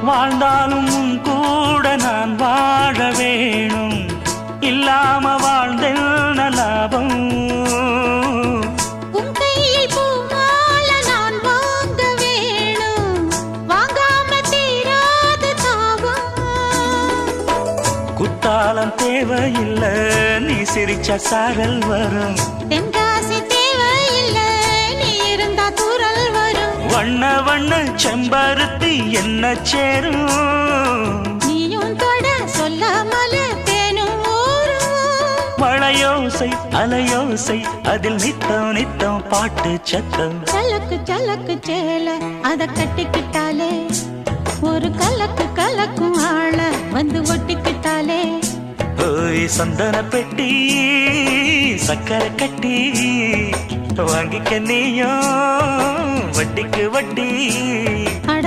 வாழ்ந்தாலும் உன் கூட நான் வாழ வேணும், இல்லாம வாழ்ந்தென்ன லாபம்? உன் கையில் பூமால நான் வாங்க வேணும், வாங்காம தீராத தாபம். குத்தாலம் தேவையில்லை, நீ சிரிச்ச சாரல் வரும். தென்காசி தேவையில்லை, நீ இருந்தா தூரல் வரும். வண்ண வண்ண செம்பருத்தி என்ன சேரும், நீயும் தொட சொல்லாமல தேனும் ஊரும். மழையோசை அலையோசை அதில் நித்தம் நித்தம் பாட்டு சத்தம். சலக்கு சலக்கு சேல அத கட்டிக்கிட்டாலே, ஒரு கலக்கு கலக்கும் ஆள வந்து ஒட்டிக்கிட்டாலே. ஓய் சந்தன பெட்டி சக்கரை கட்டி, வாங்கிக்க நீயும் வட்டிக்கு வட்டி. அட